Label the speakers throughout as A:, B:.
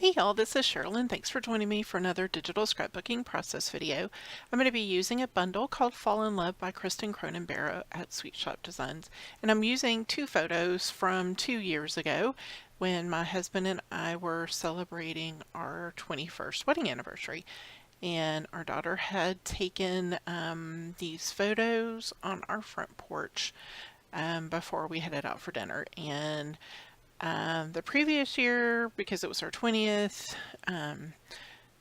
A: Hey y'all, this is Cheryl and thanks for joining me for another digital scrapbooking process video. I'm going to be using a bundle called Fall in Love by Kristin Cronin-Barrow at Sweet Shop Designs. And I'm using two photos from 2 years ago when my husband and I were celebrating our 21st wedding anniversary. And our daughter had taken these photos on our front porch before we headed out for dinner. And the previous year, because it was our 20th,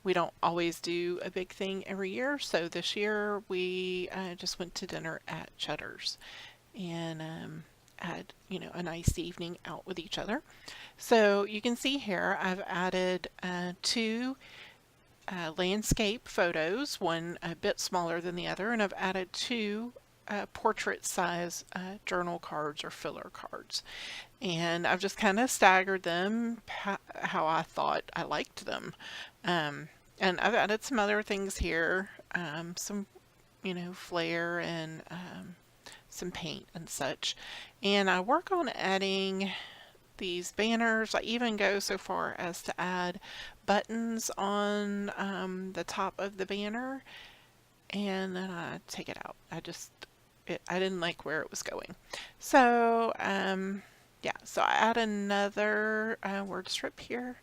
A: we don't always do a big thing every year. So this year we just went to dinner at Cheddar's and had, a nice evening out with each other. So you can see here I've added two landscape photos, one a bit smaller than the other, and I've added two portrait size journal cards or filler cards. And I've just kind of staggered them how I thought I liked them. And I've added some other things here, some, flair and some paint and such. And I work on adding these banners. I even go so far as to add buttons on the top of the banner, and then I take it out. I didn't like where it was going. So, yeah, so I add another word strip here,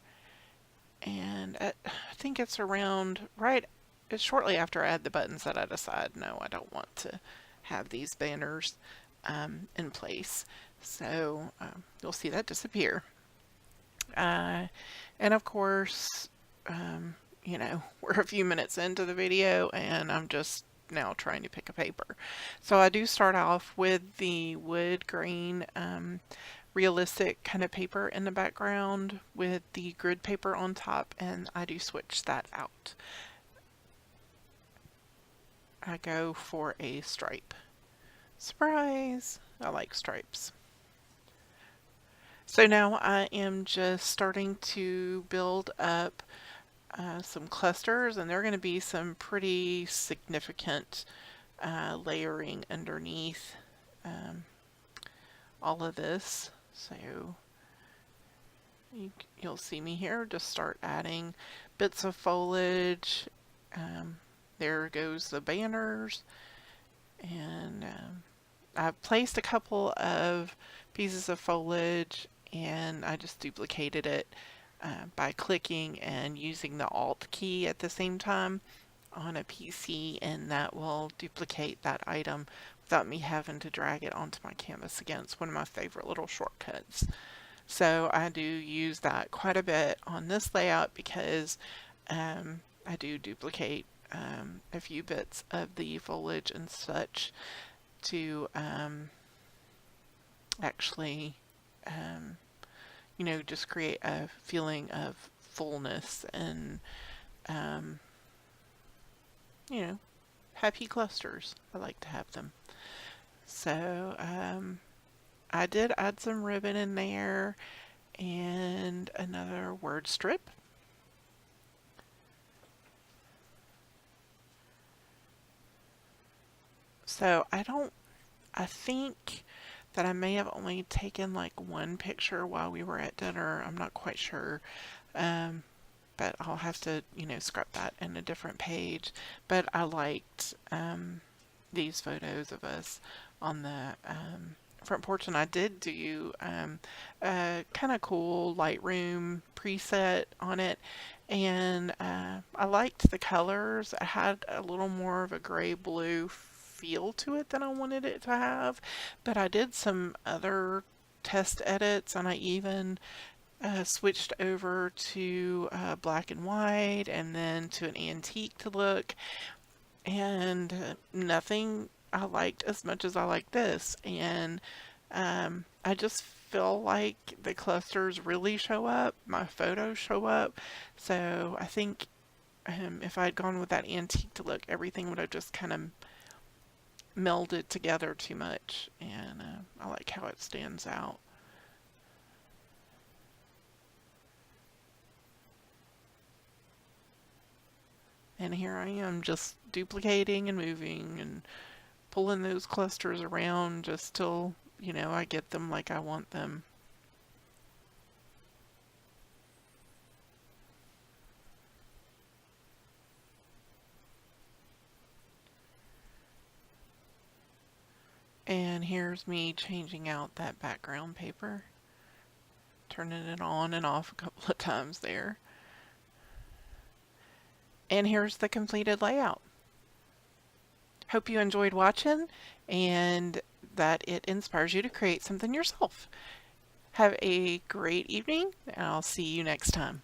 A: and I think it's it's shortly after I add the buttons that I decide, no, I don't want to have these banners in place. So you'll see that disappear. And of course, we're a few minutes into the video and I'm just now trying to pick a paper. So I do start off with the wood grain realistic kind of paper in the background with the grid paper on top, and I do switch that out. I go for a stripe. Surprise! I like stripes. So now I am just starting to build up some clusters, and they're going to be some pretty significant layering underneath all of this. So you'll see me here just start adding bits of foliage. There goes the banners, and I've placed a couple of pieces of foliage and I just duplicated it by clicking and using the Alt key at the same time on a PC, and that will duplicate that item without me having to drag it onto my canvas again. It's one of my favorite little shortcuts. So I do use that quite a bit on this layout because I do duplicate a few bits of the foliage and such to actually just create a feeling of fullness and happy clusters. I like to have them. So I did add some ribbon in there and another word strip. So I think that I may have only taken like one picture while we were at dinner. I'm not quite sure. But I'll have to, scrap that in a different page. But I liked these photos of us on the front porch, and I did do a kind of cool Lightroom preset on it, and I liked the colors. It had a little more of a gray-blue feel to it than I wanted it to have, but I did some other test edits, and I even switched over to black and white and then to an antique to look, and nothing I liked as much as I like this. And I just feel like the clusters really show up, my photos show up. So I think if I'd gone with that antique to look, everything would have just kind of melded together too much, and I like how it stands out. And here I am just duplicating and moving and pulling those clusters around just till, I get them like I want them. And here's me changing out that background paper, turning it on and off a couple of times there. And here's the completed layout. Hope you enjoyed watching and that it inspires you to create something yourself. Have a great evening, and I'll see you next time.